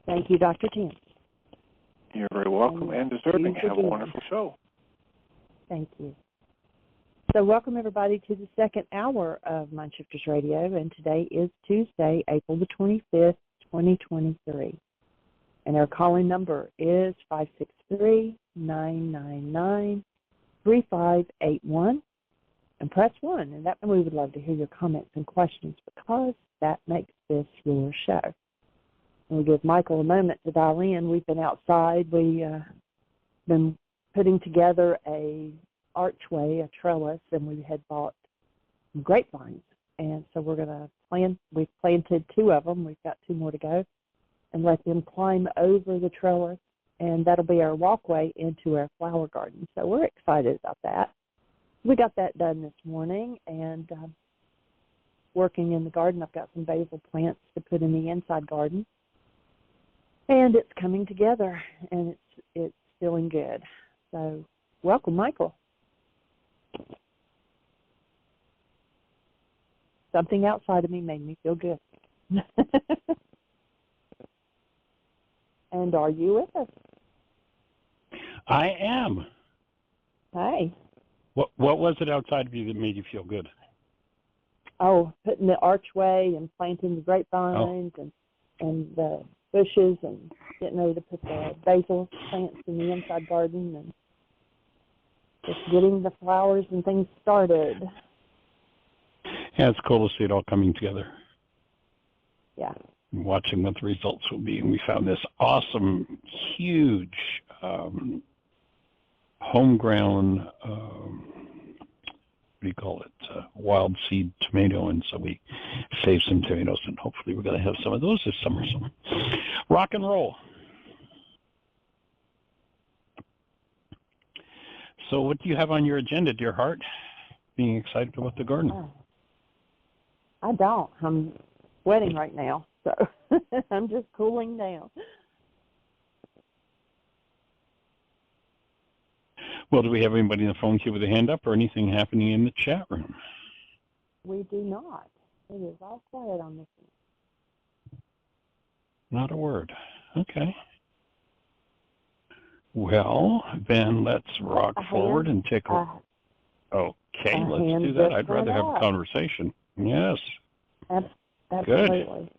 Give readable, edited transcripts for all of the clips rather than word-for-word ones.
Thank you, Dr. Tim. You're very welcome and deserving. Have a wonderful show. Thank you. So welcome, everybody, to the second hour of Mindshifters Radio, and today is Tuesday, April the 25th, 2023. And our calling number is 563-999-3581. And press 1, and that we would love to hear your comments and questions because that makes this your show. And we'll give Michael a moment to dial in. We've been outside. We've been putting together a archway, a trellis, and we had bought some grapevines. And so we're going to we've planted 2 of them. We've got 2 more to go, and let them climb over the trellis, and that'll be our walkway into our flower garden. So we're excited about that. We got that done this morning, and working in the garden. I've got some basil plants to put in the inside garden. And it's coming together, and it's feeling good. So, welcome, Michael. Something outside of me made me feel good. And are you with us? I am. Hi. What was it outside of you that made you feel good? Oh, putting the archway and planting the grapevines and the bushes and getting ready to put the basil plants in the inside garden and just getting the flowers and things started. Yeah, it's cool to see it all coming together. Yeah. And watching what the results will be. And we found this awesome, huge, home-grown, wild seed tomato, and so we saved some tomatoes, and hopefully we're going to have some of those this summer. So, rock and roll. So what do you have on your agenda, dear heart? Being excited about the garden. I don't. I'm sweating right now, so I'm just cooling down. Well, do we have anybody in the phone queue with a hand up or anything happening in the chat room? We do not. It is all quiet on this one. Not a word. Okay. Well, then let's rock forward and take a... Okay, let's do that. I'd rather have a conversation. Yes. Absolutely. Good.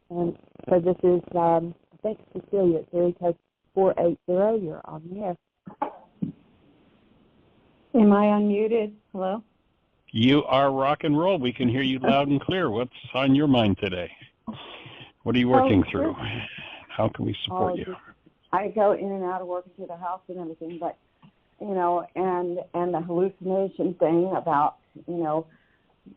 And so this is, I think, Cecilia. It's area code 480. You're on the air. Am I unmuted? Hello? You are rock and roll. We can hear you loud and clear. What's on your mind today? What are you working through? How can we support you? I go in and out of working through the house and everything, but, and the hallucination thing about,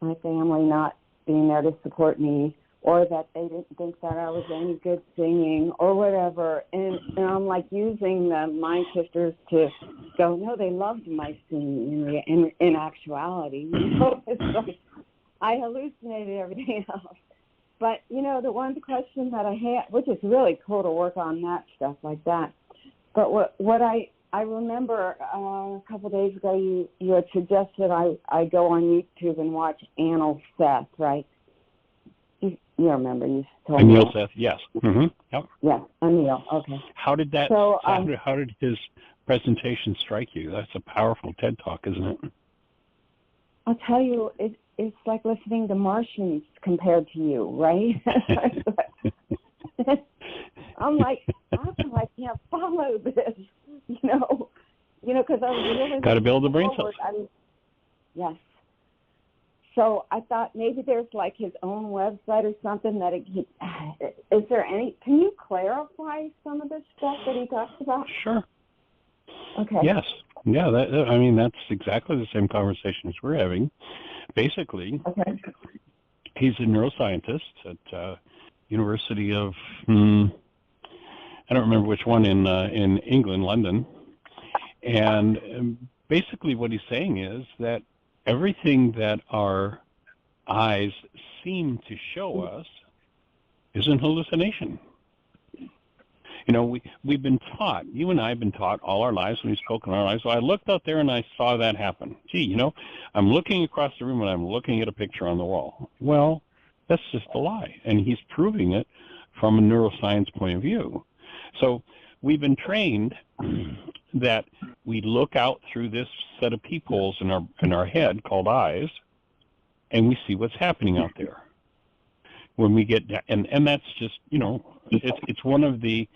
my family not being there to support me, or that they didn't think that I was any good singing or whatever. And I'm like using the mind shifters to go, no, they loved my singing in actuality. It's like I hallucinated everything else. But, the one question that I had, which is really cool to work on that stuff like that. But what I remember a couple of days ago, you had suggested I go on YouTube and watch Anil Seth, right? You remember, you told me. Anil Seth, yes. Mm-hmm. Yep. Yeah, Anil, okay. How did that, how did his presentation strike you? That's a powerful TED Talk, isn't it? I'll tell you, it's like listening to Martians compared to you, right? I'm like, how come I can't follow this? Because I was really... Got to build the brain cells. Yes. So I thought maybe there's like his own website or something that is there any, can you clarify some of this stuff that he talks about? Sure. Okay. Yes. Yeah, that's exactly the same conversation as we're having. Basically, he's a neuroscientist at University of, I don't remember which one in England, London. And basically what he's saying is that everything that our eyes seem to show us is an hallucination. We've been taught, you and I have been taught all our lives when we've spoken our lives. So I looked out there and I saw that happen. Gee, I'm looking across the room and I'm looking at a picture on the wall. Well, that's just a lie. And he's proving it from a neuroscience point of view. So we've been trained that we look out through this set of peepholes in our head called eyes, and we see what's happening out there. When we get, and that's just, it's one of the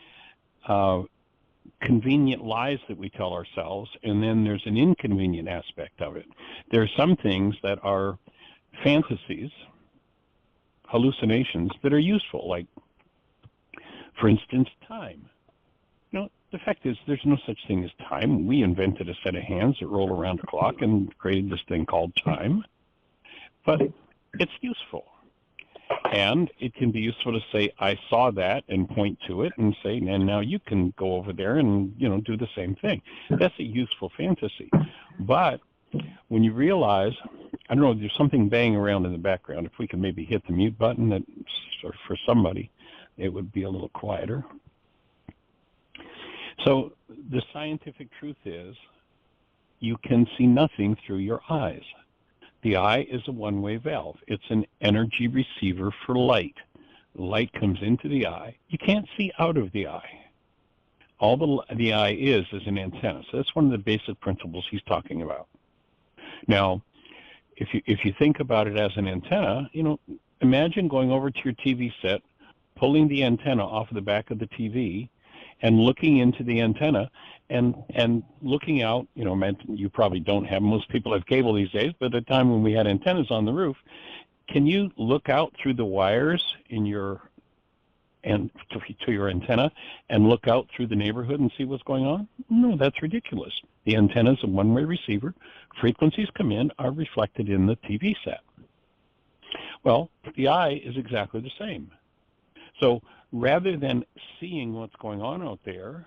convenient lies that we tell ourselves, and then there's an inconvenient aspect of it. There are some things that are fantasies, hallucinations, that are useful, like, for instance, time. The fact is, there's no such thing as time. We invented a set of hands that roll around a clock and created this thing called time. But it's useful. And it can be useful to say, I saw that, and point to it and say, and now you can go over there and, do the same thing. That's a useful fantasy. But when you realize, I don't know, there's something banging around in the background. If we can maybe hit the mute button, that for somebody, it would be a little quieter. So the scientific truth is you can see nothing through your eyes. The eye is a one-way valve. It's an energy receiver for light. Light comes into the eye. You can't see out of the eye. All the eye is an antenna. So that's one of the basic principles he's talking about. Now, if you think about it as an antenna, imagine going over to your TV set, pulling the antenna off of the back of the TV, and looking into the antenna and looking out, you probably don't have, most people have cable these days, but at the time when we had antennas on the roof, can you look out through the wires in to your antenna and look out through the neighborhood and see what's going on? No, that's ridiculous. The antenna is a one-way receiver. Frequencies come in, are reflected in the TV set. Well, the eye is exactly the same. So rather than seeing what's going on out there,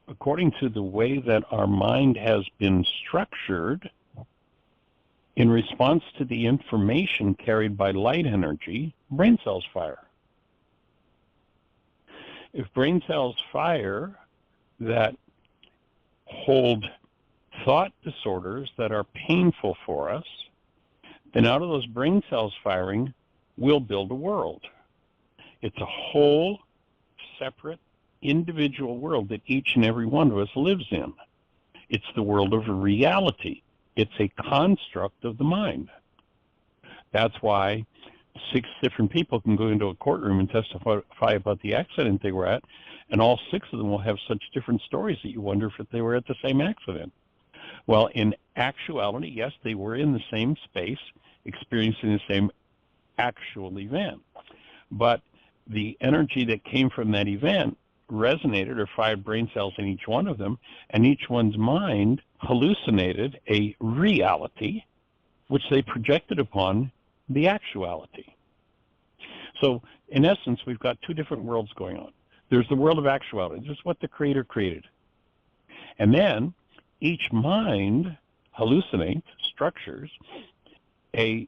according to the way that our mind has been structured, in response to the information carried by light energy, brain cells fire. If brain cells fire that hold thought disorders that are painful for us, then out of those brain cells firing, we'll build a world. It's a whole, separate, individual world that each and every one of us lives in. It's the world of reality. It's a construct of the mind. That's why 6 different people can go into a courtroom and testify about the accident they were at, and all 6 of them will have such different stories that you wonder if they were at the same accident. Well, in actuality, yes, they were in the same space, experiencing the same actual event. But the energy that came from that event resonated or fired brain cells in each one of them, and each one's mind hallucinated a reality which they projected upon the actuality. So in essence, we've got 2 different worlds going on. There's the world of actuality. This is what the Creator created. And then each mind hallucinates, structures a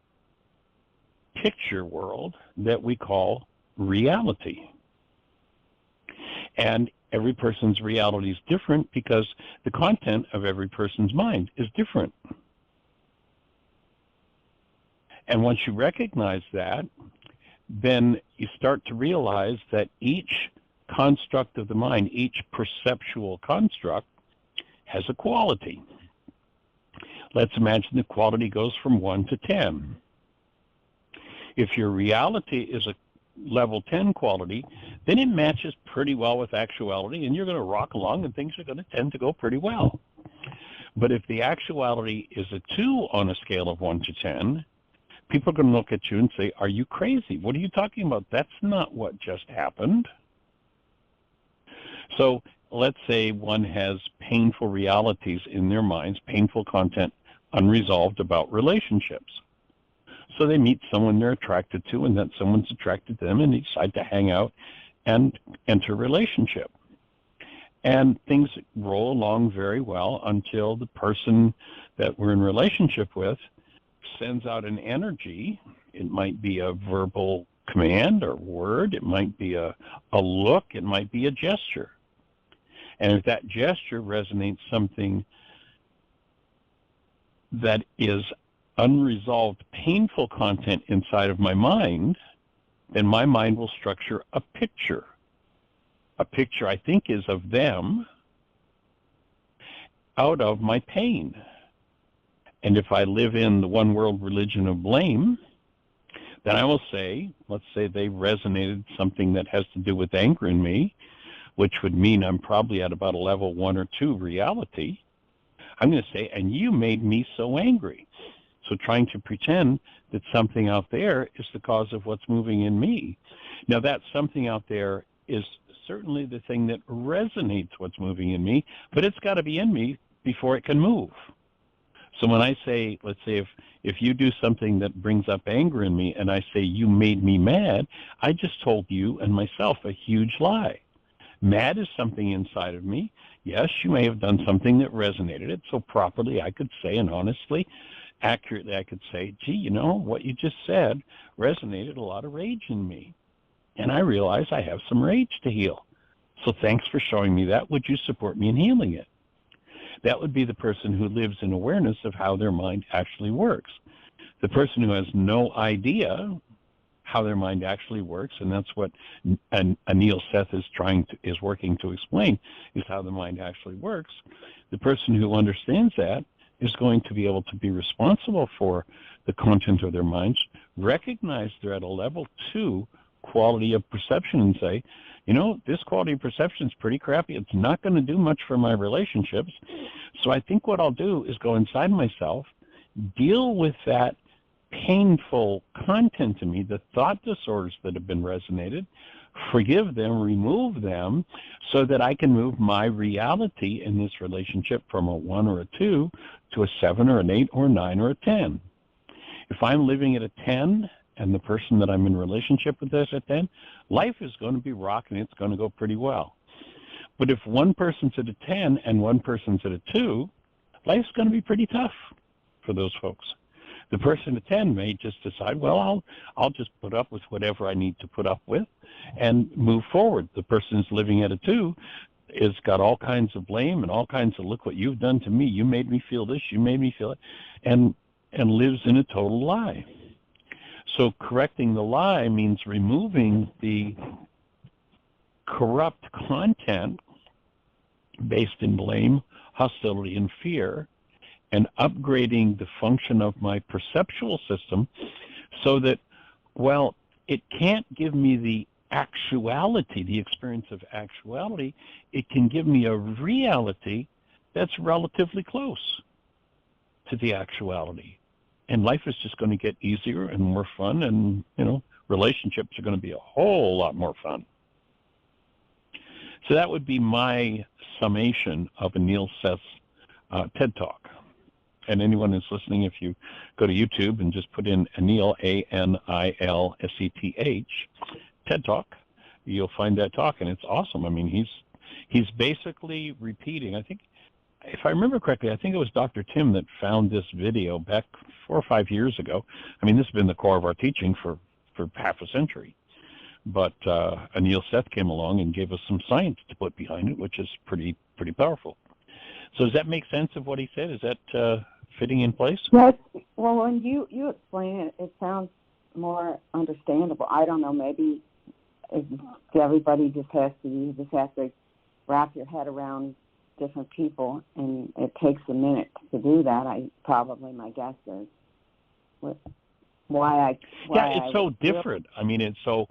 picture world that we call reality. And every person's reality is different because the content of every person's mind is different. And once you recognize that, then you start to realize that each construct of the mind, each perceptual construct, has a quality. Let's imagine the quality goes from 1 to 10. If your reality is a level 10 quality, then it matches pretty well with actuality, and you're going to rock along and things are going to tend to go pretty well. But if the actuality is a 2 on a scale of 1 to 10, people are going to look at you and say, are you crazy? What are you talking about? That's not what just happened. So let's say one has painful realities in their minds, painful content, unresolved about relationships. So they meet someone they're attracted to, and then someone's attracted to them, and they decide to hang out and enter a relationship. And things roll along very well until the person that we're in relationship with sends out an energy. It might be a verbal command or word. It might be a look. It might be a gesture. And if that gesture resonates something that is unresolved, painful content inside of my mind, then my mind will structure a picture a picture I think is of them out of my pain. And if I live in the one world religion of blame, then I will say, let's say they resonated something that has to do with anger in me, which would mean I'm probably at about a level 1 or 2 reality. I'm going to say, and you made me so angry. So trying to pretend that something out there is the cause of what's moving in me. Now that something out there is certainly the thing that resonates what's moving in me, but it's got to be in me before it can move. So when I say, let's say if you do something that brings up anger in me and I say you made me mad, I just told you and myself a huge lie. Mad is something inside of me. Yes, you may have done something that resonated it. So properly I could say, and honestly, accurately I could say, gee, you know, what you just said resonated a lot of rage in me. And I realize I have some rage to heal. So thanks for showing me that. Would you support me in healing it? That would be the person who lives in awareness of how their mind actually works. The person who has no idea how their mind actually works, and that's what Anil Seth is working to explain, is how the mind actually works. The person who understands that is going to be able to be responsible for the content of their minds, recognize they're at a level 2 quality of perception and say, you know, this quality of perception is pretty crappy. It's not going to do much for my relationships. So I think what I'll do is go inside myself, deal with that painful content in me, the thought disorders that have been resonated, forgive them, remove them, so that I can move my reality in this relationship from a 1 or a 2 to a 7 or an 8 or a 9 or a 10. If I'm living at a 10 and the person that I'm in relationship with is at 10, life is going to be rocking. It's going to go pretty well. But if one person's at a 10 and one person's at a 2, life's going to be pretty tough for those folks. The person at 10 may just decide, well, I'll just put up with whatever I need to put up with and move forward. The person who's living at a 2 has got all kinds of blame and all kinds of, look what you've done to me. You made me feel this. You made me feel it. And lives in a total lie. So correcting the lie means removing the corrupt content based in blame, hostility, and fear, and upgrading the function of my perceptual system so that, well, it can't give me the actuality, the experience of actuality. It can give me a reality that's relatively close to the actuality. And life is just going to get easier and more fun, and, you know, relationships are going to be a whole lot more fun. So that would be my summation of Anil Seth's TED Talk. And anyone who's listening, if you go to YouTube and just put in Anil, ANILSETH, TED Talk, you'll find that talk, and it's awesome. I mean, he's basically repeating, I think, if I remember correctly, I think it was Dr. Tim that found this video back 4 or 5 years ago. I mean, this has been the core of our teaching for half a century. But Anil Seth came along and gave us some science to put behind it, which is pretty powerful. So does that make sense of what he said? Is that fitting in place? Yes. Well, when you explain it, it sounds more understandable. I don't know, maybe everybody just has to wrap your head around different people, and it takes a minute to do that. My guess is why it's so different. I mean, it's so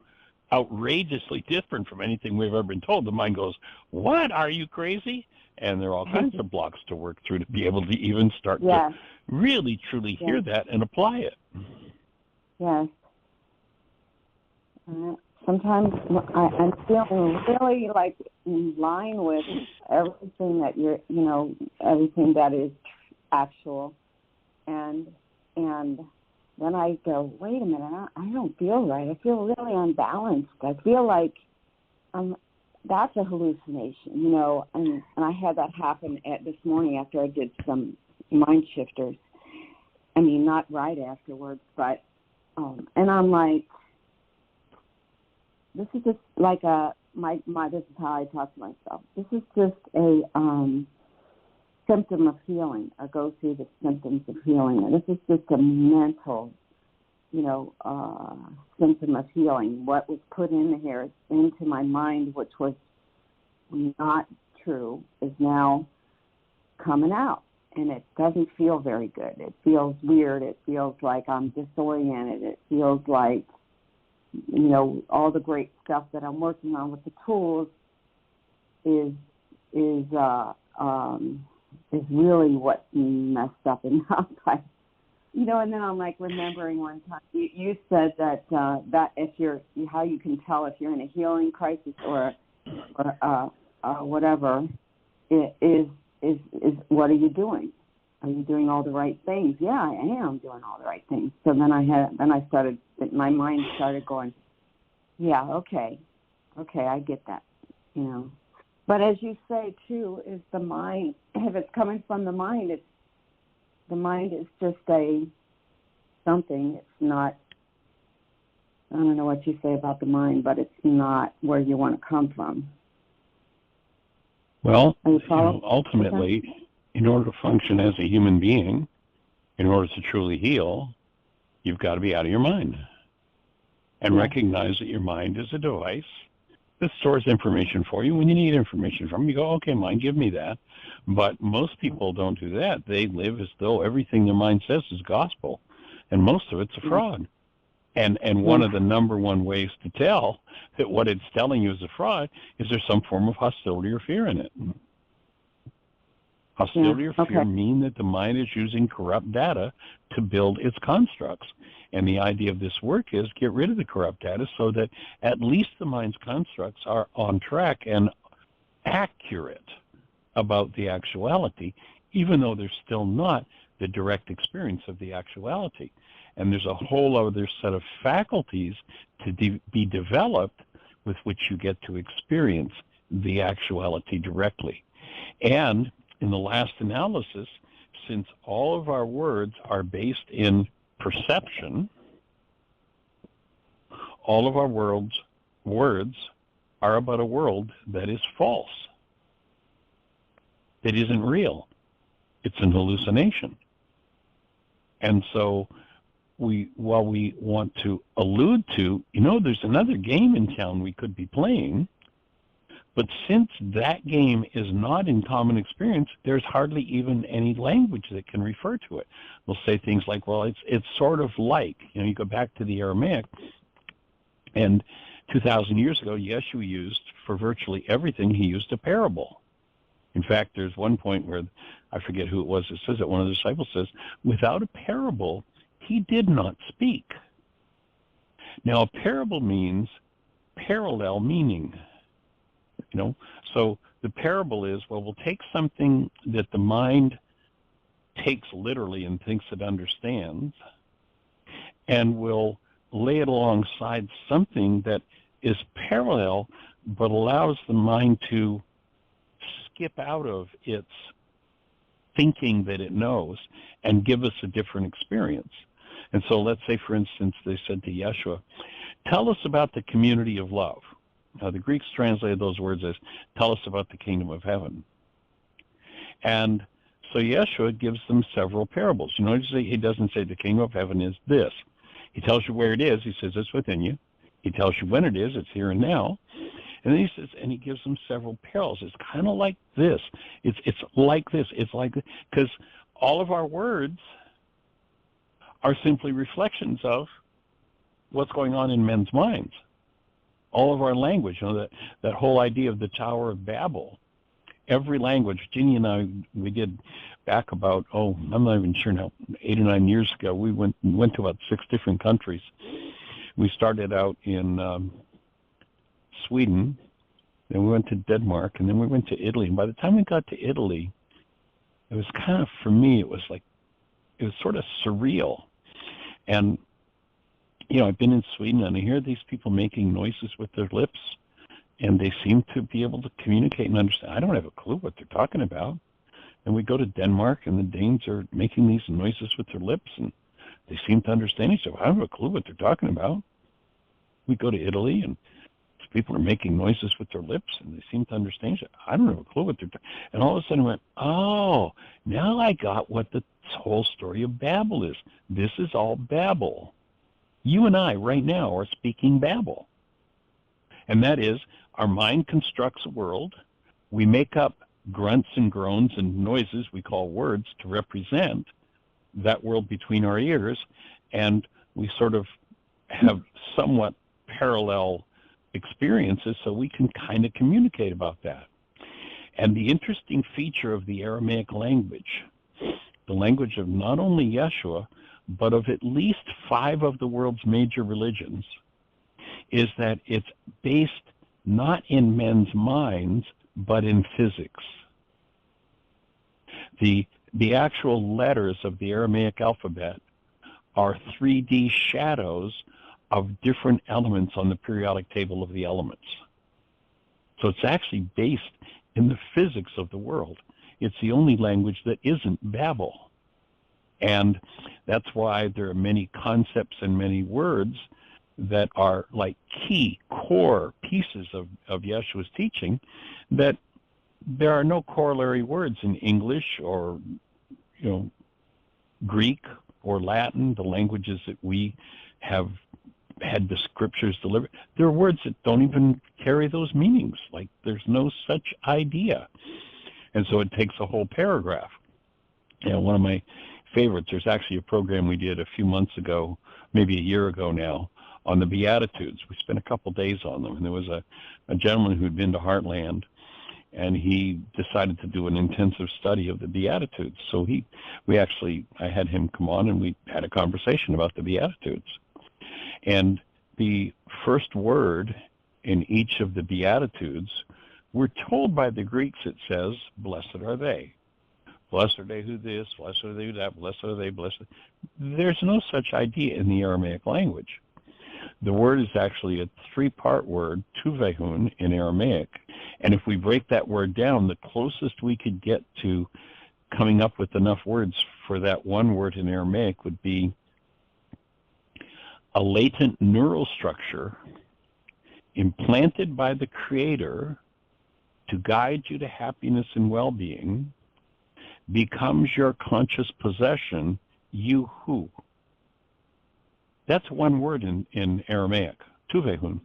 outrageously different from anything we've ever been told. The mind goes, "What? Are you crazy?" And there are all kinds of blocks to work through to be able to even start to really, truly hear that and apply it. Yes. Sometimes I'm feeling really like in line with everything that everything that is actual, and then I go, wait a minute, I don't feel right. I feel really unbalanced. I feel like that's a hallucination, and I had that happen this morning after I did some mind shifters. I mean, not right afterwards, but and I'm like, this is just like this is how I talk to myself. This is just a symptom of healing. I go through the symptoms of healing. And this is just a mental, symptom of healing. What was put in here into my mind, which was not true is now coming out. And it doesn't feel very good. It feels weird. It feels like I'm disoriented. It feels like, all the great stuff that I'm working on with the tools is really what messed up in my life. And then I'm like remembering one time you said that if how you can tell if you're in a healing crisis or whatever is what are you doing? Are you doing all the right things? Yeah, I am doing all the right things. So then my mind started going, yeah, okay, I get that, But as you say too, is the mind, if it's coming from the mind is just something. It's not, I don't know what you say about the mind, but it's not where you want to come from. Well, ultimately, in order to function as a human being, in order to truly heal, you've got to be out of your mind and recognize that your mind is a device that stores information for you. When you need information from you go, okay, mind, give me that. But most people don't do that. They live as though everything their mind says is gospel, and most of it's a fraud. And one of the number one ways to tell that what it's telling you is a fraud is there's some form of hostility or fear in it. Hostility or fear mean that the mind is using corrupt data to build its constructs. And the idea of this work is get rid of the corrupt data so that at least the mind's constructs are on track and accurate about the actuality, even though they're still not the direct experience of the actuality. And there's a whole other set of faculties to be developed with which you get to experience the actuality directly. And in the last analysis, since all of our words are based in perception, all of our words are about a world that is false, that isn't real. It's an hallucination. And so while we want to allude to, there's another game in town we could be playing, but since that game is not in common experience, there's hardly even any language that can refer to it. We'll say things like, well, it's sort of like, you go back to the Aramaic, and 2,000 years ago, Yeshua used, for virtually everything, he used a parable. In fact, there's one point where, I forget who it was, it says that one of the disciples says, without a parable, he did not speak. Now, a parable means parallel meaning. So the parable is, well, we'll take something that the mind takes literally and thinks it understands, and we'll lay it alongside something that is parallel but allows the mind to skip out of its thinking that it knows and give us a different experience. And so let's say, for instance, they said to Yeshua, tell us about the community of love. Now, the Greeks translated those words as, tell us about the kingdom of heaven. And so Yeshua gives them several parables. He doesn't say the kingdom of heaven is this. He tells you where it is. He says it's within you. He tells you when it is. It's here and now. And then he says, and he gives them several parallels. It's kind of like this. It's like this. It's like this. Because all of our words are simply reflections of what's going on in men's minds. All of our language, that whole idea of the Tower of Babel, every language, Jeanie and I, we did back about, I'm not even sure now, 8 or 9 years ago, we went to about 6 different countries. We started out in Sweden, then we went to Denmark, and then we went to Italy. And by the time we got to Italy, it was kind of, for me, it was sort of surreal. And I've been in Sweden, and I hear these people making noises with their lips, and they seem to be able to communicate and understand. I don't have a clue what they're talking about. And we go to Denmark, and the Danes are making these noises with their lips, and they seem to understand each other. I don't have a clue what they're talking about. We go to Italy, and people are making noises with their lips, and they seem to understand each other. I don't have a clue what they're talking about. And all of a sudden I went, now I got what the whole story of Babel is. This is all Babel. You and I right now are speaking Babel. And that is, our mind constructs a world, we make up grunts and groans and noises we call words to represent that world between our ears, and we sort of have somewhat parallel experiences, so we can kind of communicate about that. And the interesting feature of the Aramaic language, the language of not only Yeshua, but of at least 5 of the world's major religions, is that it's based not in men's minds, but in physics. The actual letters of the Aramaic alphabet are 3D shadows of different elements on the periodic table of the elements. So it's actually based in the physics of the world. It's the only language that isn't Babel. And that's why there are many concepts and many words that are like key, core pieces of Yeshua's teaching, that there are no corollary words in English or, Greek or Latin, the languages that we have had the scriptures delivered. There are words that don't even carry those meanings. Like there's no such idea. And so it takes a whole paragraph. One of my favorites, there's actually a program we did a few months ago, maybe a year ago now, on the Beatitudes. We spent a couple days on them, and there was a gentleman who'd been to Heartland, and he decided to do an intensive study of the Beatitudes. So I had him come on, and we had a conversation about the Beatitudes. And the first word in each of the Beatitudes, we're told by the Greeks it says, blessed are they. Blessed are they who this, blessed are they who that, blessed are they, blessed. There's no such idea in the Aramaic language. The word is actually a 3-part word, tuvehun, in Aramaic. And if we break that word down, the closest we could get to coming up with enough words for that one word in Aramaic would be a latent neural structure implanted by the Creator to guide you to happiness and well-being, becomes your conscious possession, you who. That's one word in Aramaic, tuvehun.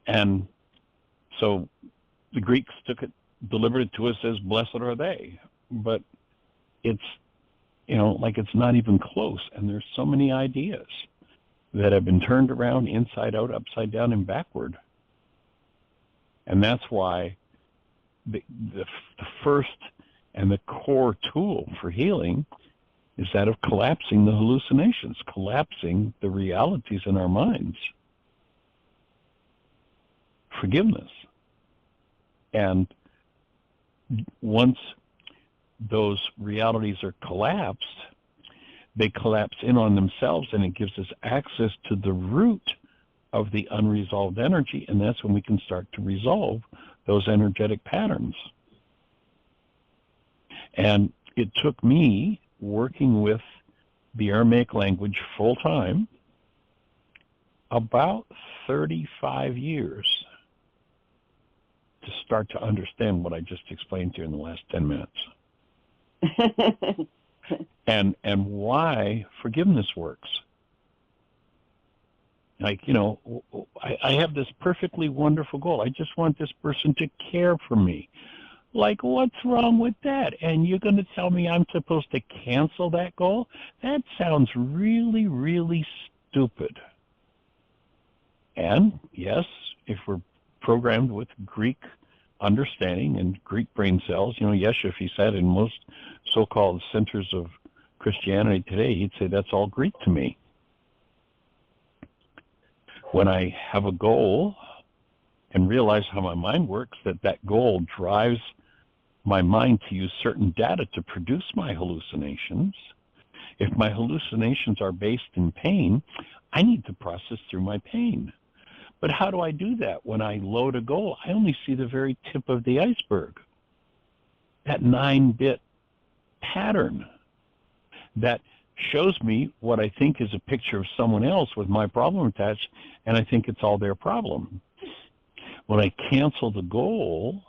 And so the Greeks took it, delivered it to us as blessed are they. But it's, it's not even close. And there's so many ideas that have been turned around inside out, upside down, and backward. And that's why the first and the core tool for healing is that of collapsing the hallucinations, collapsing the realities in our minds. Forgiveness. And once those realities are collapsed, they collapse in on themselves, and it gives us access to the root of the unresolved energy, and that's when we can start to resolve those energetic patterns. And it took me working with the Aramaic language full-time about 35 years to start to understand what I just explained to you in the last 10 minutes. and why forgiveness works. Like, I have this perfectly wonderful goal. I just want this person to care for me. Like, what's wrong with that? And you're going to tell me I'm supposed to cancel that goal? That sounds really, really stupid. And, yes, if we're programmed with Greek understanding and Greek brain cells, Yeshua, if he sat in most so-called centers of Christianity today, he'd say that's all Greek to me. When I have a goal and realize how my mind works, that goal drives my mind to use certain data to produce my hallucinations. If my hallucinations are based in pain, I need to process through my pain. But how do I do that? When I load a goal, I only see the very tip of the iceberg. That 9-bit pattern that shows me what I think is a picture of someone else with my problem attached, and I think it's all their problem. When I cancel the goal,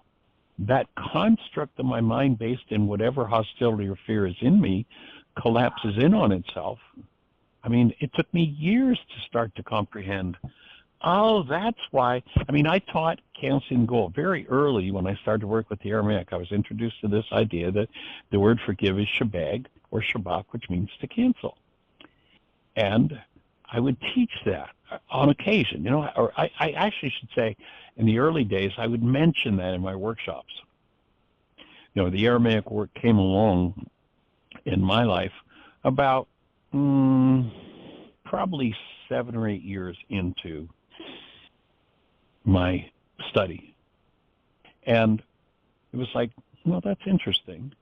that construct of my mind based in whatever hostility or fear is in me collapses in on itself. I mean, it took me years to start to comprehend Oh, that's why. I mean, I taught canceling goal very early when I started to work with the Aramaic. I was introduced to this idea that the word forgive is shabag or shabak, which means to cancel. And I would teach that on occasion, or I actually should say in the early days, I would mention that in my workshops. The Aramaic work came along in my life about probably 7 or 8 years into my study. And it was like, well, that's interesting.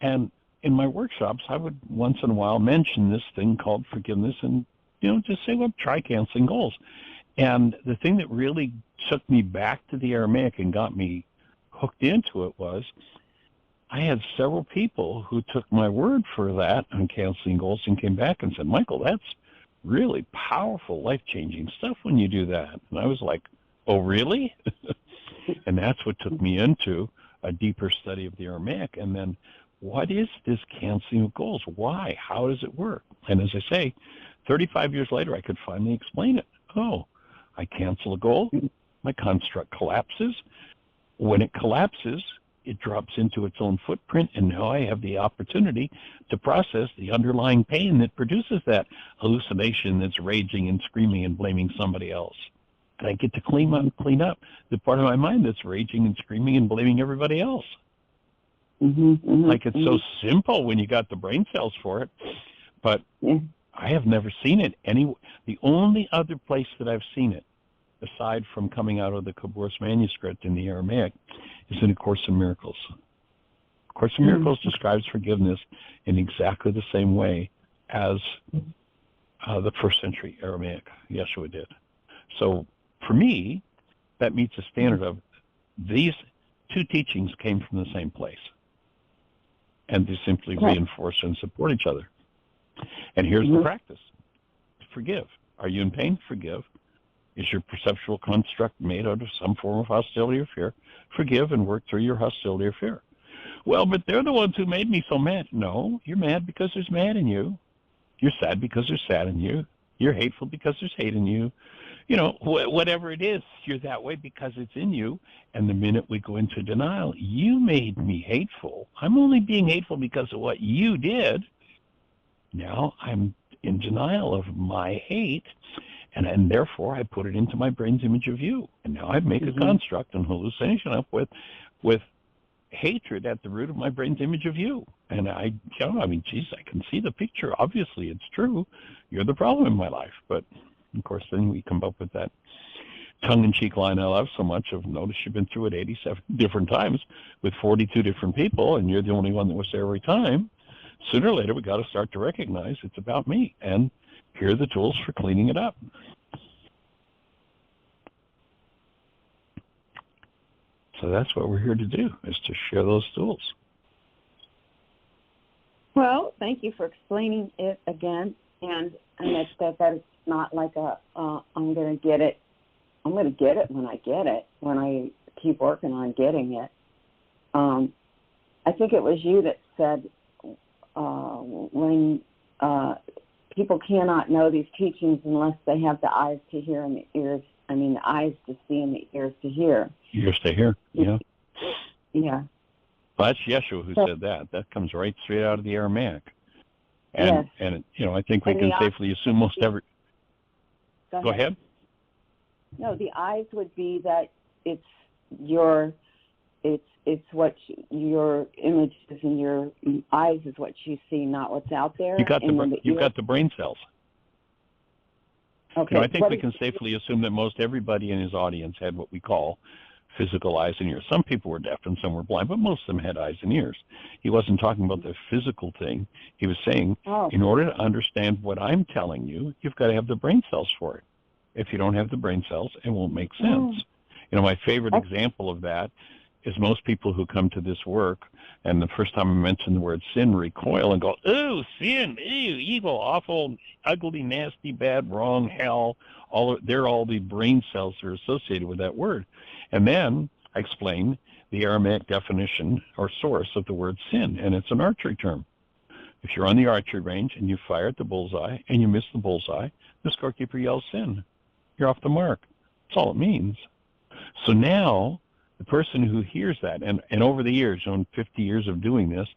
And in my workshops, I would once in a while mention this thing called forgiveness and, just say, well, try canceling goals. And the thing that really took me back to the Aramaic and got me hooked into it was I had several people who took my word for that on canceling goals and came back and said, Michael, that's really powerful, life-changing stuff when you do that. And I was like, oh, really? And that's what took me into a deeper study of the Aramaic. And then, what is this canceling of goals? Why? How does it work? And as I say, 35 years later, I could finally explain it. Oh, I cancel a goal, my construct collapses. When it collapses, it drops into its own footprint, and now I have the opportunity to process the underlying pain that produces that hallucination that's raging and screaming and blaming somebody else. And I get to clean up the part of my mind that's raging and screaming and blaming everybody else. Like it's so simple when you got the brain cells for it, but I have never seen it the only other place that I've seen it, aside from coming out of the Kaburs manuscript in the Aramaic, is in A Course in Miracles. A Course in Miracles describes forgiveness in exactly the same way as the first century Aramaic Yeshua did. So for me, that meets the standard of these two teachings came from the same place. And they simply reinforce and support each other. And here's the practice. Forgive. Are you in pain? Forgive. Is your perceptual construct made out of some form of hostility or fear? Forgive and work through your hostility or fear. Well, but they're the ones who made me so mad. No, you're mad because there's mad in you. You're sad because there's sad in you. You're hateful because there's hate in you. Whatever it is, you're that way because it's in you. And the minute we go into denial, you made me hateful. I'm only being hateful because of what you did. Now I'm in denial of my hate, and therefore I put it into my brain's image of you. And now I make a construct and hallucination up with hatred at the root of my brain's image of you. And geez, I can see the picture. Obviously, it's true. You're the problem in my life. But, of course, then we come up with that tongue-in-cheek line I love so much of, notice you've been through it 87 different times with 42 different people, and you're the only one that was there every time. Sooner or later, we got to start to recognize it's about me. And here are the tools for cleaning it up. So that's what we're here to do, is to share those tools. Well, thank you for explaining it again. And that it's not like I'm going to get it. I'm going to get it when I get it, when I keep working on getting it. I think it was you that said when people cannot know these teachings unless they have the eyes to hear and the eyes to see and the ears to hear. Ears to hear, yeah. Yeah. Well, that's Yeshua who said that. That comes right straight out of the Aramaic. And, yes. And I think we can safely assume most every... Go ahead. No, the eyes would be that it's what your image is, and your eyes is what you see, not what's out there. You've got the brain cells. Okay. I think we can safely assume that most everybody in his audience had what we call physical eyes and ears. Some people were deaf and some were blind, but most of them had eyes and ears. He wasn't talking about the physical thing. He was saying, in order to understand what I'm telling you, you've got to have the brain cells for it. If you don't have the brain cells, it won't make sense. My favorite example of that is most people who come to this work, and the first time I mention the word sin, recoil and go, ooh, sin, ooh, evil, awful, ugly, nasty, bad, wrong, hell. They're all the brain cells that are associated with that word. And then I explain the Aramaic definition or source of the word sin, and it's an archery term. If you're on the archery range and you fire at the bullseye and you miss the bullseye, the scorekeeper yells sin. you're off the mark. That's all it means. So now the person who hears that, and over the years, 50 years of doing this,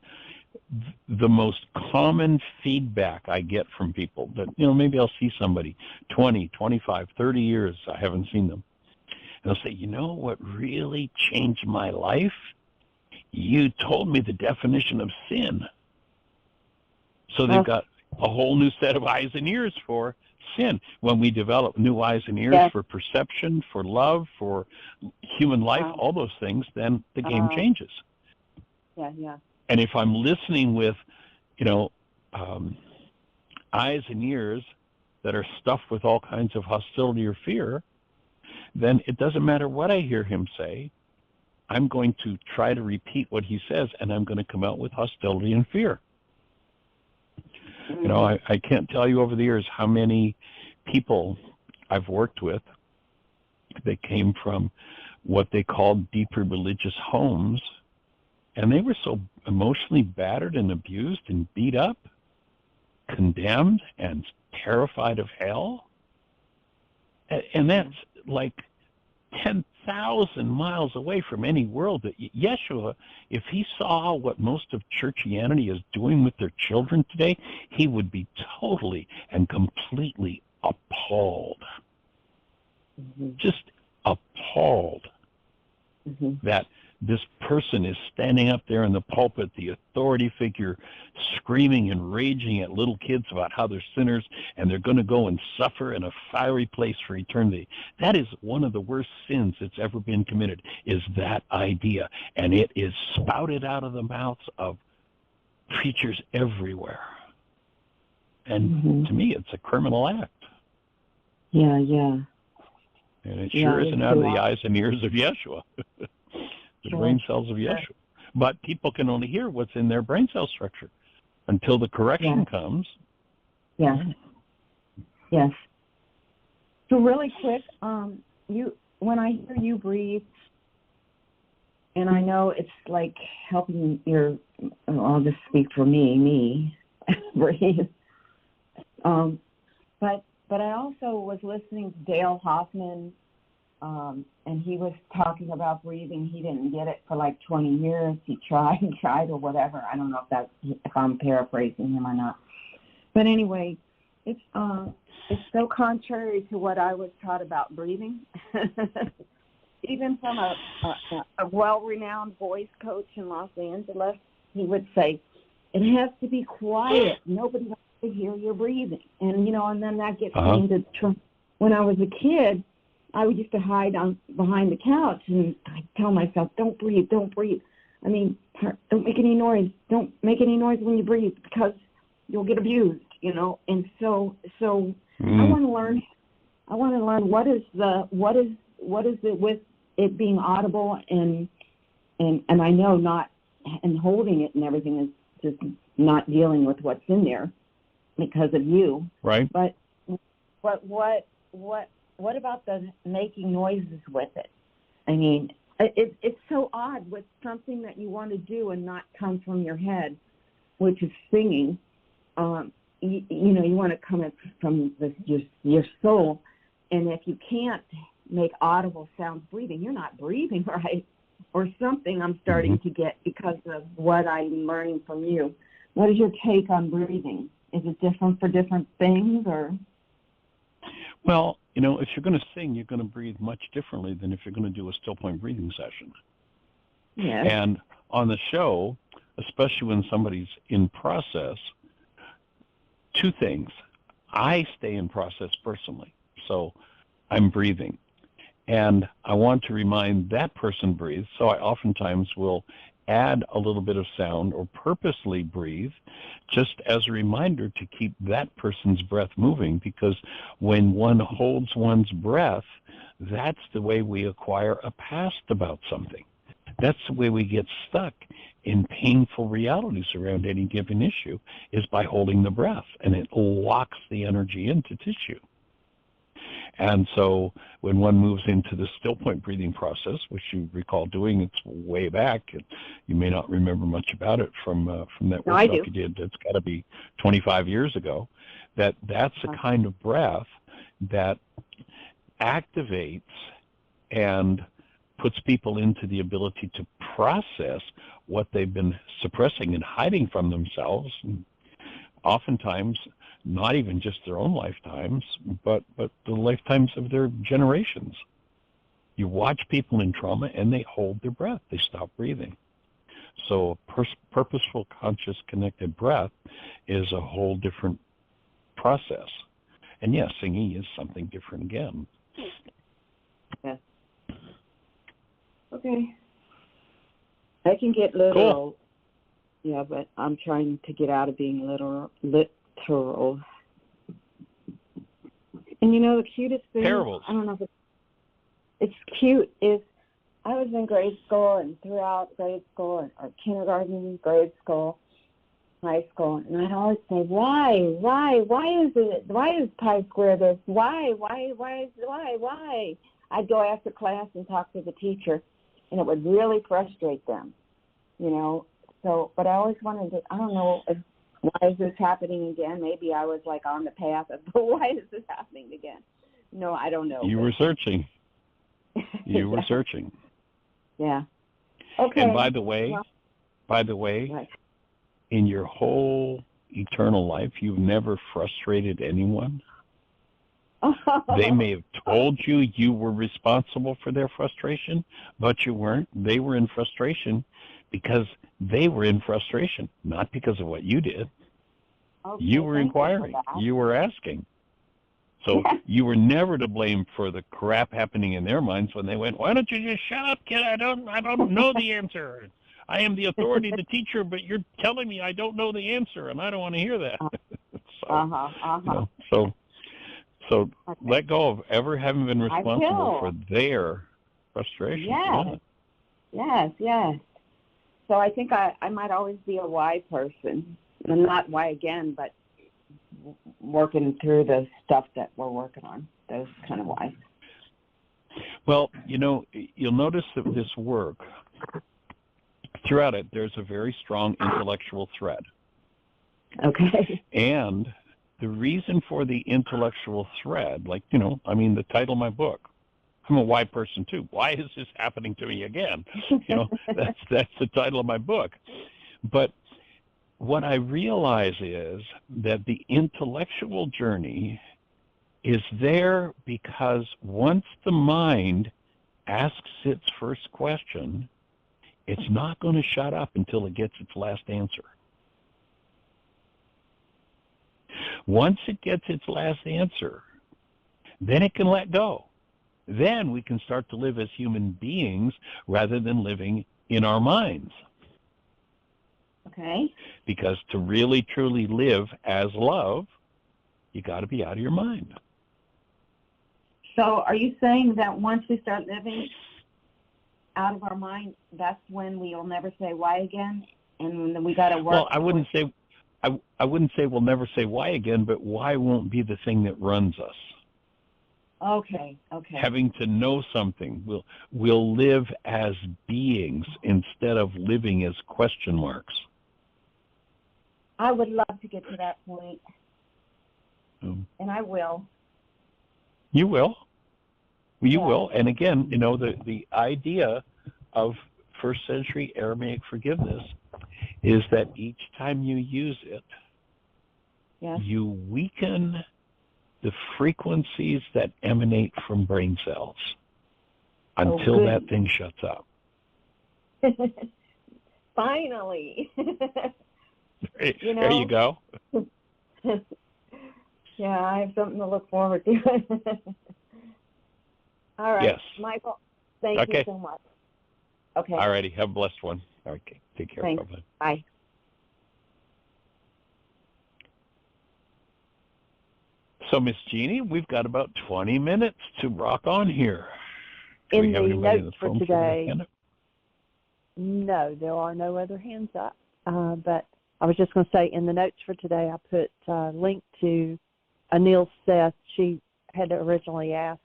the most common feedback I get from people that, maybe I'll see somebody 20, 25, 30 years I haven't seen them. And they'll say, what really changed my life? You told me the definition of sin. So they've got a whole new set of eyes and ears for sin. When we develop new eyes and ears for perception, for love, for human life, all those things, then the game changes. Yeah. And if I'm listening with, eyes and ears that are stuffed with all kinds of hostility or fear, then it doesn't matter what I hear him say. I'm going to try to repeat what he says, and I'm going to come out with hostility and fear. I can't tell you over the years how many people I've worked with that came from what they called deeply religious homes, and they were so emotionally battered and abused and beat up, condemned and terrified of hell. And that's like 10,000 miles away from any world. That Yeshua, if he saw what most of churchianity is doing with their children today, he would be totally and completely appalled. Just appalled that this person is standing up there in the pulpit, the authority figure, screaming and raging at little kids about how they're sinners and they're going to go and suffer in a fiery place for eternity. That is one of the worst sins that's ever been committed, is that idea. And it is spouted out of the mouths of preachers everywhere. And to me, it's a criminal act. Yeah. And it sure isn't out of the eyes and ears of Yeshua. The brain cells of Yeshua. But people can only hear what's in their brain cell structure until the correction comes. Yes. So really quick, when I hear you breathe, and I know it's like helping I'll just speak for me breathe. But I also was listening to Dale Hoffman, and he was talking about breathing. He didn't get it for like 20 years. He tried or whatever. I don't know if I'm paraphrasing him or not. But anyway, it's so contrary to what I was taught about breathing. Even from a well-renowned voice coach in Los Angeles, he would say, it has to be quiet. Nobody wants to hear your breathing. And, and then that gets me into when I was a kid, I used to hide behind the couch, and I'd tell myself, don't breathe. I mean, don't make any noise. Don't make any noise when you breathe because you'll get abused, And so I want to learn what is it with it being audible and I know not, and holding it and everything is just not dealing with what's in there because of you. Right. But what about the making noises with it? I mean, it's so odd with something that you want to do and not come from your head, which is singing. You want to come from your soul, and if you can't make audible sounds breathing, you're not breathing right, or something I'm starting to get because of what I'm learning from you. What is your take on breathing? Is it different for different things, or? Well, if you're going to sing, you're going to breathe much differently than if you're going to do a still point breathing session. Yes. And on the show, especially when somebody's in process, two things. I stay in process personally, so I'm breathing. And I want to remind that person breathe, so I oftentimes will add a little bit of sound or purposely breathe just as a reminder to keep that person's breath moving, because when one holds one's breath, that's the way we acquire a past about something. That's the way we get stuck in painful realities around any given issue, is by holding the breath, and it locks the energy into tissue. And so when one moves into the still point breathing process, which you recall doing, it's way back, and you may not remember much about it from that workshop you did. It's got to be 25 years ago. That's a kind of breath that activates and puts people into the ability to process what they've been suppressing and hiding from themselves, and oftentimes not even just their own lifetimes, but the lifetimes of their generations. You watch people in trauma and they hold their breath. They stop breathing. So purposeful, conscious, connected breath is a whole different process. And yes, singing is something different again. Yes. Okay. I can get literal. Cool. Yeah, but I'm trying to get out of being literal. And you know the cutest thing? Parables. I don't know if it's cute, is I was in grade school and throughout grade school or kindergarten, grade school, high school, and I'd always say, why is pi squared this? Why? I'd go after class and talk to the teacher, and it would really frustrate them, you know. So, but I always wanted to, I don't know, why is this happening again? Maybe I was like on the path of, but why is this happening again? No, I don't know. You were searching. You were Yeah. searching. Yeah. Okay. And by the way, right. in your whole eternal life, you've never frustrated anyone. They may have told you you were responsible for their frustration, but you weren't. They were in frustration because they were in frustration, not because of what you did. Okay, You were inquiring. You were asking. So you were never to blame for the crap happening in their minds when they went, why don't you just shut up, kid? I don't know the answer. I am the authority, the teacher, but you're telling me I don't know the answer, and I don't want to hear that. So let go of ever having been responsible for their frustration. Yes. So I think I might always be a why person. And not why again, but working through the stuff that we're working on, those kind of whys. Well, you know, you'll notice that this work, throughout it, there's a very strong intellectual thread. Okay. And the reason for the intellectual thread, like, you know, I mean, the title of my book, I'm a why person too. Why is this happening to me again? You know, that's the title of my book. But what I realize is that the intellectual journey is there because once the mind asks its first question, it's not going to shut up until it gets its last answer. Once it gets its last answer, then it can let go. Then we can start to live as human beings rather than living in our minds. Okay. Because to really, truly live as love, you got to be out of your mind. So are you saying that once we start living out of our mind, that's when we'll never say why again? And we got to work? Well, I wouldn't say we'll never say why again, but why won't be the thing that runs us. Okay. Having to know something. We'll live as beings instead of living as question marks. I would love to get to that point. And I will. You will. You will. And again, you know, the idea of first century Aramaic forgiveness is that each time you use it, you weaken the frequencies that emanate from brain cells until that thing shuts up. Finally. You know? There you go. Yeah, I have something to look forward to. All right. Yes. Michael, thank you so much. Okay. All righty. Have a blessed one. Okay. Take care. Thanks. Bye-bye. Bye. So, Miss Jeanie, we've got about 20 minutes to rock on here. Do In we have the anybody notes on the phone for today, no, there are no other hands up. But I was just going to say, in the notes for today, I put a link to Anil Seth. She had originally asked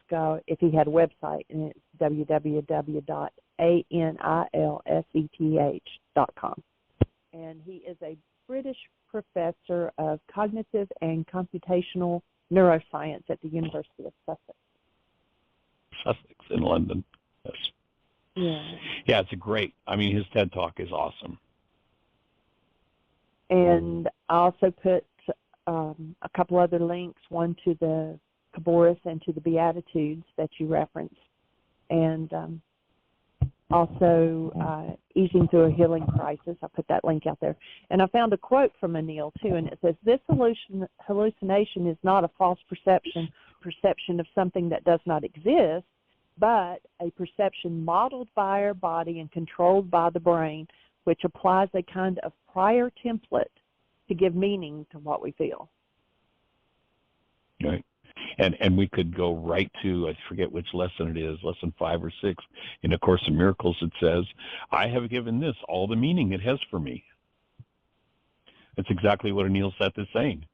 if he had a website, and it's www.anilseth.com. And he is a British professor of cognitive and computational neuroscience at the University of Sussex. Sussex in London. Yes. Yeah, it's his TED Talk is awesome. And I also put a couple other links, one to the Caboris and to the Beatitudes that you referenced, and also Easing Through a Healing Crisis. I put that link out there. And I found a quote from Anil, too, and it says, "This hallucination is not a false perception of something that does not exist, but a perception modeled by our body and controlled by the brain, which applies a kind of prior template to give meaning to what we feel." Right. And we could go right to, I forget which lesson it is, lesson 5 or 6 in A Course in Miracles. It says, "I have given this all the meaning it has for me." That's exactly what Anil Seth is saying.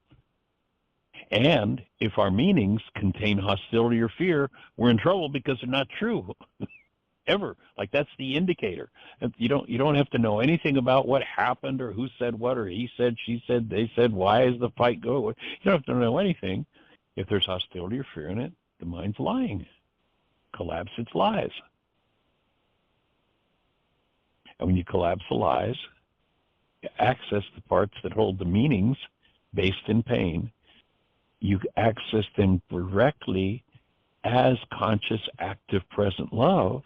And if our meanings contain hostility or fear, we're in trouble because they're not true. Ever. Like, that's the indicator. You don't have to know anything about what happened or who said what or he said, she said, they said, why is the fight going. You don't have to know anything. If there's hostility or fear in it, the mind's lying. Collapse its lies. And when you collapse the lies, you access the parts that hold the meanings based in pain. You access them directly as conscious, active, present love.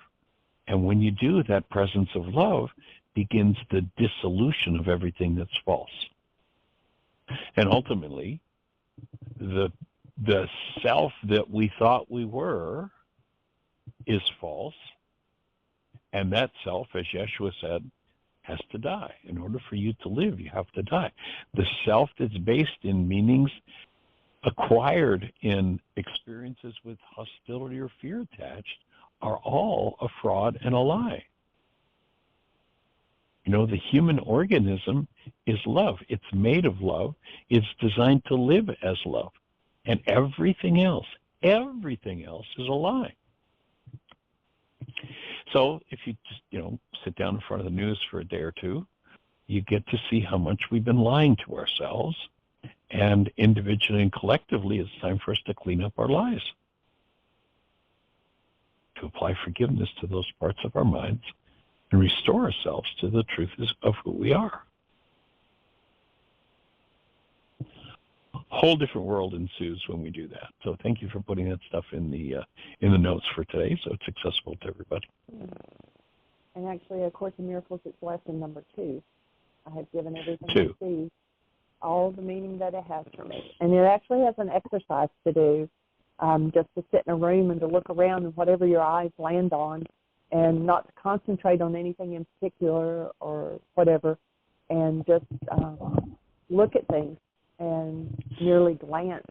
And when you do, that presence of love begins the dissolution of everything that's false. And ultimately, the self that we thought we were is false. And that self, as Yeshua said, has to die. In order for you to live, you have to die. The self that's based in meanings acquired in experiences with hostility or fear attached are all a fraud and a lie. The human organism is love. It's made of love. It's designed to live as love. And everything else is a lie. So if you just, sit down in front of the news for a day or two, you get to see how much we've been lying to ourselves. And individually and collectively, it's time for us to clean up our lies, to apply forgiveness to those parts of our minds and restore ourselves to the truth of who we are. A whole different world ensues when we do that. So thank you for putting that stuff in the notes for today, so it's accessible to everybody. And actually, A Course in Miracles, it's lesson number 2. I have given everything 2. I see all the meaning that it has for me. And it actually has an exercise to do, just to sit in a room and to look around and whatever your eyes land on, and not to concentrate on anything in particular or whatever, and just look at things and merely glance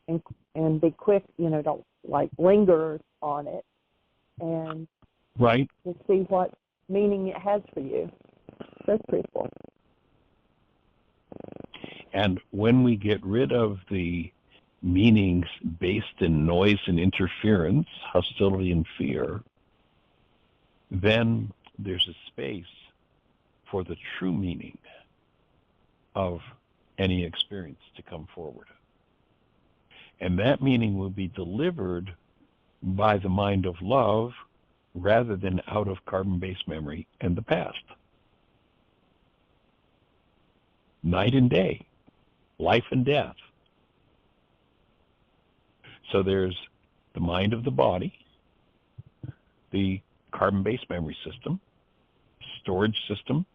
and be quick, don't linger on it, and right, to see what meaning it has for you. That's pretty cool. And when we get rid of the meanings based in noise and interference, hostility and fear, then there's a space for the true meaning of any experience to come forward. And that meaning will be delivered by the mind of love rather than out of carbon-based memory and the past. Night and day, life and death. So there's the mind of the body, the carbon-based memory system, storage system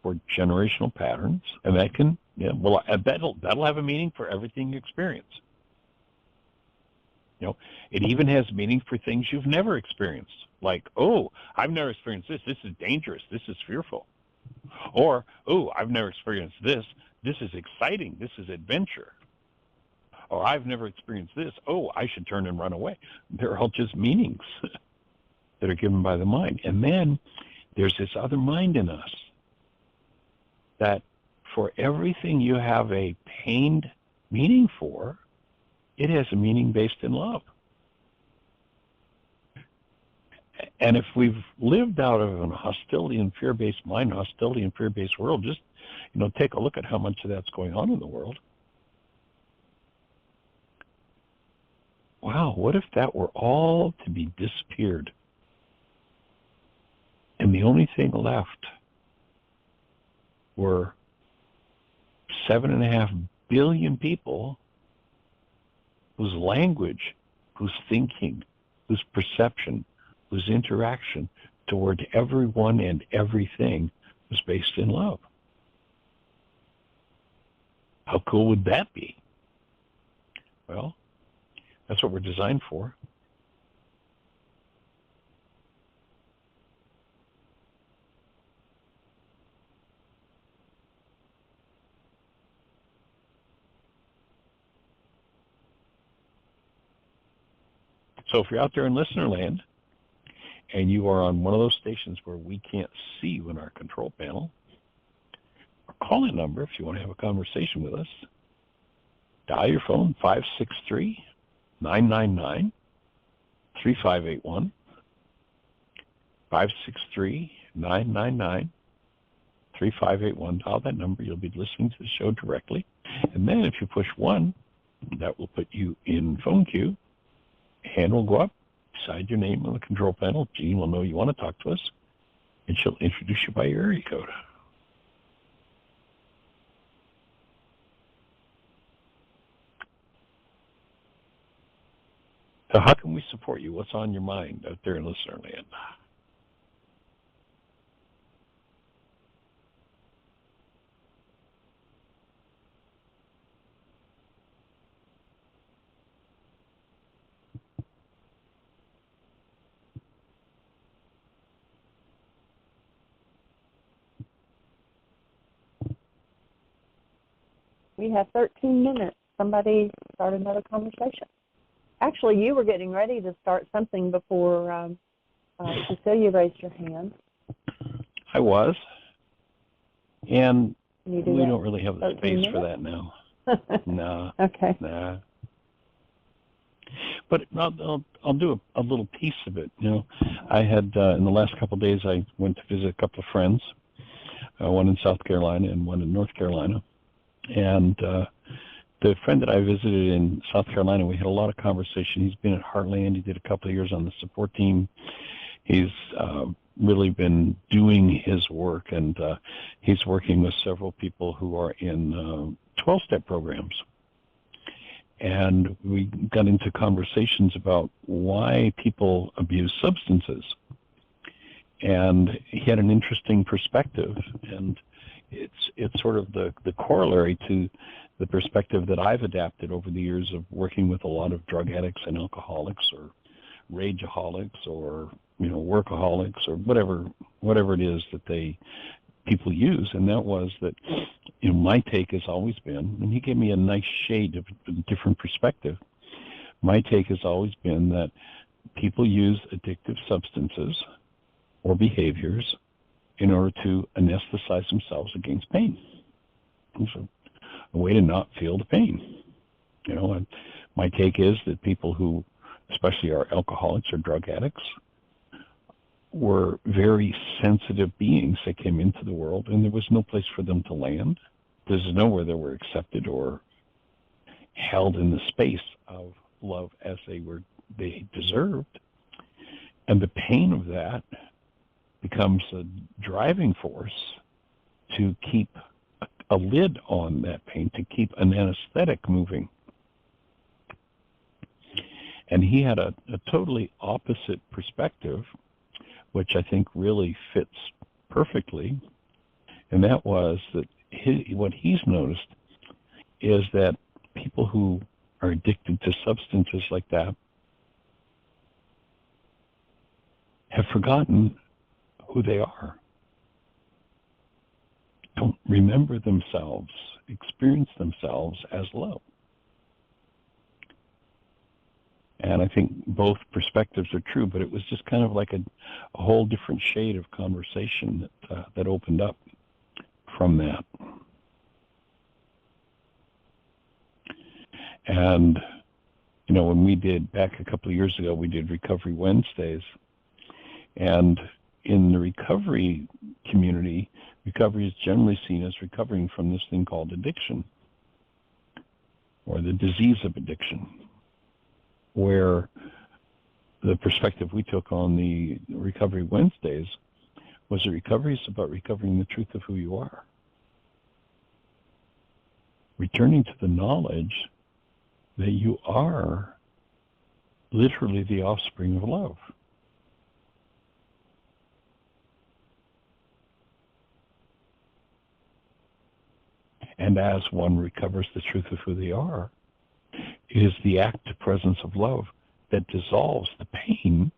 for generational patterns, and that can, that'll have a meaning for everything you experience. It even has meaning for things you've never experienced, like, oh, I've never experienced this. This is dangerous. This is fearful. Or, oh, I've never experienced this. This is exciting. This is adventure. Or I've never experienced this. Oh, I should turn and run away. They're all just meanings that are given by the mind. And then there's this other mind in us that for everything you have a pained meaning for, it has a meaning based in love. And if we've lived out of a hostility and fear-based mind, hostility and fear-based world, just take a look at how much of that's going on in the world. wow, what if that were all to be disappeared? And the only thing left were 7.5 billion people whose language, whose thinking, whose perception, whose interaction toward everyone and everything was based in love. How cool would that be? Well, that's what we're designed for. So if you're out there in listener land and you are on one of those stations where we can't see you in our control panel, our call-in number, if you want to have a conversation with us, dial your phone, 563-999-3581, 563-999-3581. Dial that number. You'll be listening to the show directly. And then if you push 1, that will put you in phone queue. Hand will go up beside your name on the control panel. Jeanie will know you want to talk to us, and she'll introduce you by your area code. So how can we support you? What's on your mind out there in listener land? We have 13 minutes. Somebody start another conversation. Actually, you were getting ready to start something before Cecilia raised her hand. I was. And we don't really have the space minutes? for that now. No. Okay. Nah. But I'll do a little piece of it. You know, I had in the last couple of days I went to visit a couple of friends, one in South Carolina and one in North Carolina, and the friend that I visited in South Carolina, we had a lot of conversation. He's been at Heartland. He did a couple of years on the support team. He's really been doing his work, and he's working with several people who are in 12-step programs. And we got into conversations about why people abuse substances. And he had an interesting perspective, and it's sort of the corollary to the perspective that I've adapted over the years of working with a lot of drug addicts and alcoholics or rageaholics or workaholics or whatever it is that people use. And that was that my take has always been, and he gave me a nice shade of a different perspective, my take has always been that people use addictive substances or behaviors in order to anesthetize themselves against pain. It's a way to not feel the pain. And my take is that people who, especially are alcoholics or drug addicts, were very sensitive beings that came into the world, and there was no place for them to land. There's nowhere they were accepted or held in the space of love as they deserved. And the pain of that becomes a driving force to keep a lid on that pain, to keep an anesthetic moving. And he had a totally opposite perspective, which I think really fits perfectly, and that was that what he's noticed is that people who are addicted to substances like that have forgotten who they are, don't remember themselves, experience themselves as love. And I think both perspectives are true, but it was just kind of like a whole different shade of conversation that opened up from that. And, when we did, back a couple of years ago, we did Recovery Wednesdays. And in the recovery community, recovery is generally seen as recovering from this thing called addiction, or the disease of addiction. where the perspective we took on the Recovery Wednesdays was that recovery is about recovering the truth of who you are. Returning to the knowledge that you are literally the offspring of love. And as one recovers the truth of who they are, it is the active presence of love that dissolves the pain.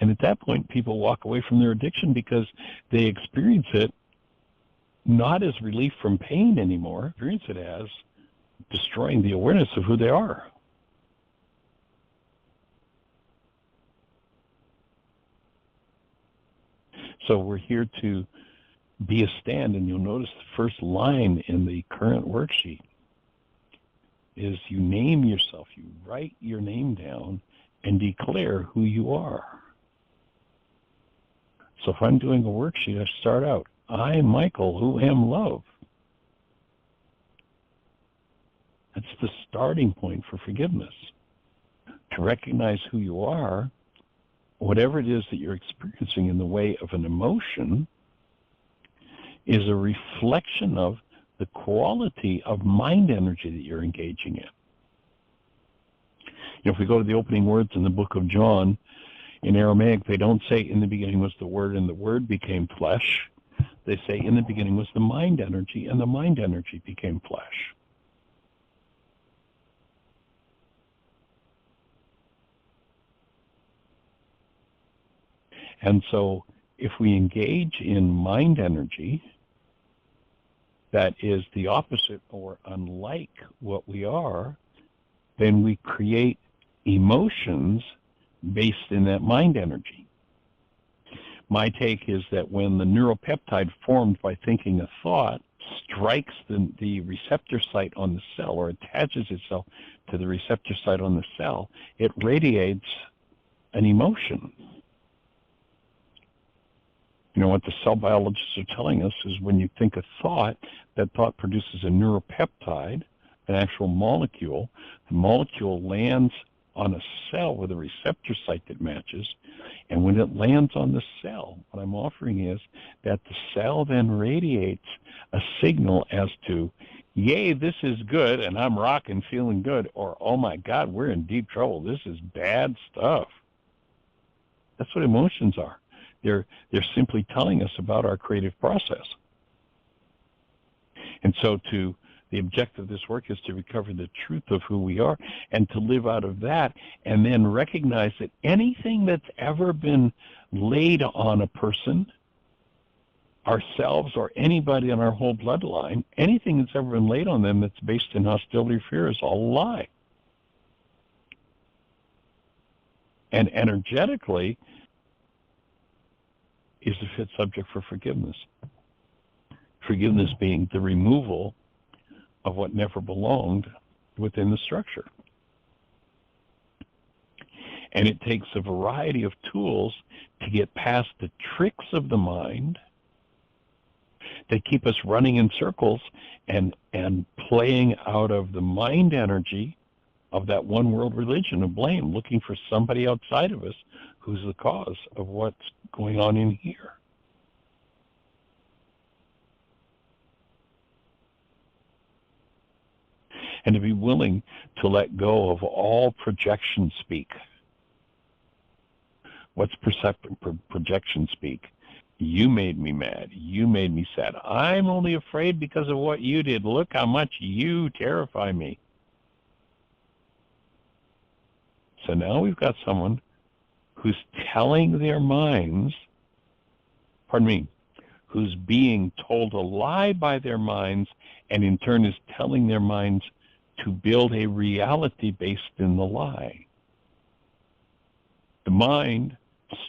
And at that point, people walk away from their addiction because they experience it not as relief from pain anymore, experience it as destroying the awareness of who they are. So we're here to be a stand, and you'll notice the first line in the current worksheet is you name yourself, you write your name down and declare who you are. So if I'm doing a worksheet, I start out, I, Michael, who am love. That's the starting point for forgiveness. To recognize who you are, whatever it is that you're experiencing in the way of an emotion is a reflection of the quality of mind energy that you're engaging in. If we go to the opening words in the book of John, in Aramaic, they don't say in the beginning was the Word and the Word became flesh. They say in the beginning was the mind energy and the mind energy became flesh. And so if we engage in mind energy that is the opposite or unlike what we are, then we create emotions based in that mind energy. My take is that when the neuropeptide formed by thinking a thought strikes the receptor site on the cell or attaches itself to the receptor site on the cell, it radiates an emotion. You know, what the cell biologists are telling us is when you think a thought, that thought produces a neuropeptide, an actual molecule. The molecule lands on a cell with a receptor site that matches, and when it lands on the cell, what I'm offering is that the cell then radiates a signal as to, yay, this is good, and I'm rocking, feeling good, or, oh my God, we're in deep trouble, this is bad stuff. That's what emotions are. They're simply telling us about our creative process. And so the objective of this work is to recover the truth of who we are and to live out of that, and then recognize that anything that's ever been laid on a person, ourselves, or anybody in our whole bloodline, anything that's ever been laid on them that's based in hostility or fear is all a lie. And energetically is a fit subject for forgiveness. Forgiveness being the removal of what never belonged within the structure. And it takes a variety of tools to get past the tricks of the mind that keep us running in circles and playing out of the mind energy of that one world religion of blame, looking for somebody outside of us who's the cause of what's going on in here. And to be willing to let go of all projection speak. What's projection speak? You made me mad. You made me sad. I'm only afraid because of what you did. Look how much you terrify me. So now we've got someone who's telling their minds, who's being told a lie by their minds, and in turn is telling their minds to build a reality based in the lie. The mind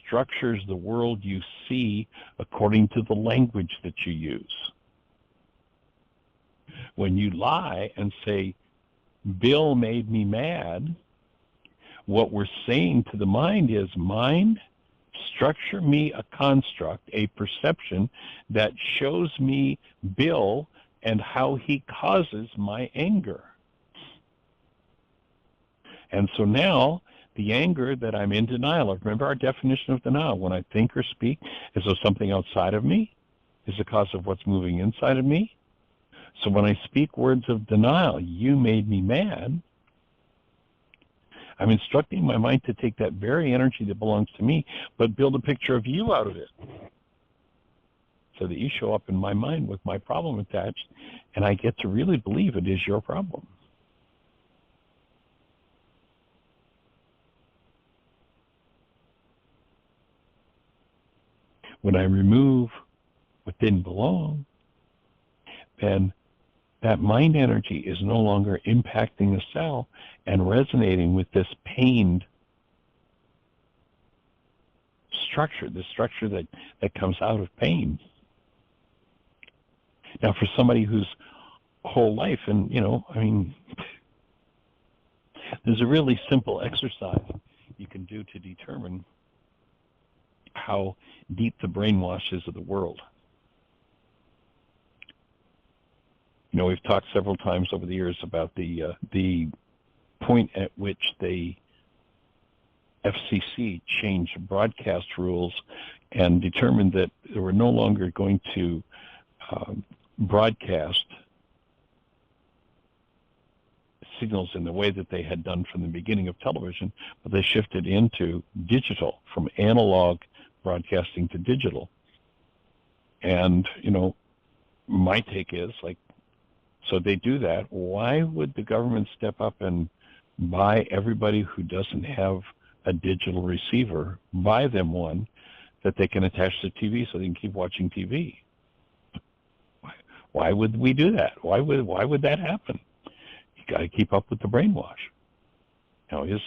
structures the world you see according to the language that you use. When you lie and say, Bill made me mad, what we're saying to the mind is, mind, structure me a construct, a perception that shows me Bill and how he causes my anger. And so now, the anger that I'm in denial of, remember our definition of denial, when I think or speak as though something outside of me is the cause of what's moving inside of me. So when I speak words of denial, you made me mad, I'm instructing my mind to take that very energy that belongs to me, but build a picture of you out of it. So that you show up in my mind with my problem attached, and I get to really believe it is your problem. When I remove what didn't belong, then that mind energy is no longer impacting the cell and resonating with this pained structure, the structure that comes out of pain. Now, for somebody whose whole life, and there's a really simple exercise you can do to determine how deep the brainwash is of the world. We've talked several times over the years about the point at which the FCC changed broadcast rules and determined that they were no longer going to broadcast signals in the way that they had done from the beginning of television, but they shifted into digital, from analog broadcasting to digital. And, my take is, so they do that. Why would the government step up and buy everybody who doesn't have a digital receiver, buy them one that they can attach to TV so they can keep watching TV? Why would we do that? Why would that happen? You got to keep up with the brainwash. Now, is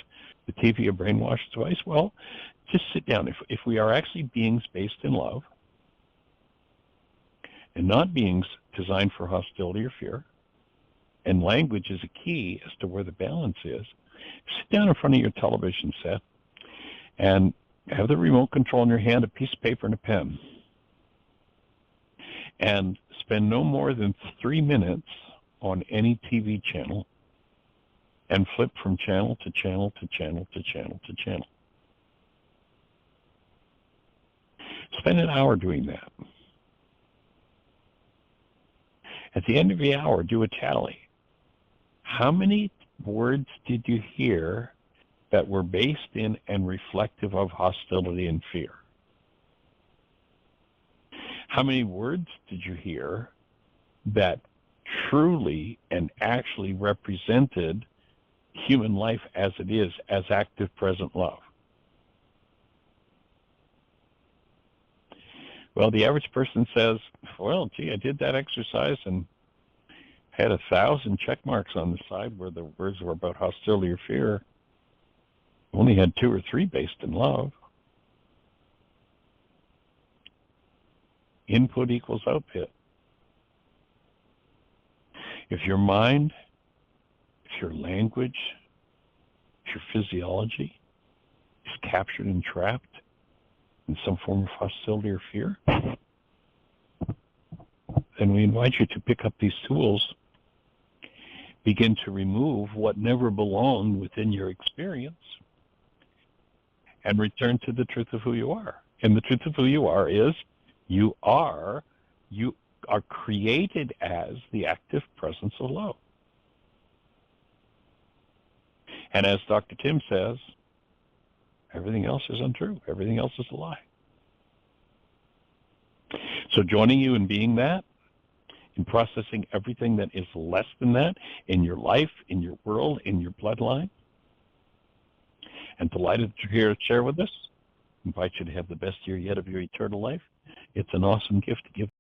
the TV a brainwash device? Well, just sit down. If we are actually beings based in love and not beings designed for hostility or fear, and language is a key as to where the balance is, sit down in front of your television set and have the remote control in your hand, a piece of paper and a pen, and spend no more than 3 minutes on any TV channel and flip from channel to channel to channel to channel to channel. Spend an hour doing that. At the end of the hour, do a tally. How many words did you hear that were based in and reflective of hostility and fear? How many words did you hear that truly and actually represented human life as it is, as active present love? Well, the average person says, well, gee, I did that exercise and had 1,000 check marks on the side where the words were about hostility or fear. Only had 2 or 3 based in love. Input equals output. If your mind, if your language, if your physiology is captured and trapped in some form of hostility or fear, then we invite you to pick up these tools, begin to remove what never belonged within your experience, and return to the truth of who you are. And the truth of who you are is you are created as the active presence of love. And as Dr. Tim says, everything else is untrue. Everything else is a lie. So joining you in being that, in processing everything that is less than that in your life, in your world, in your bloodline, and delighted that you're here to share with us. I invite you to have the best year yet of your eternal life. It's an awesome gift to give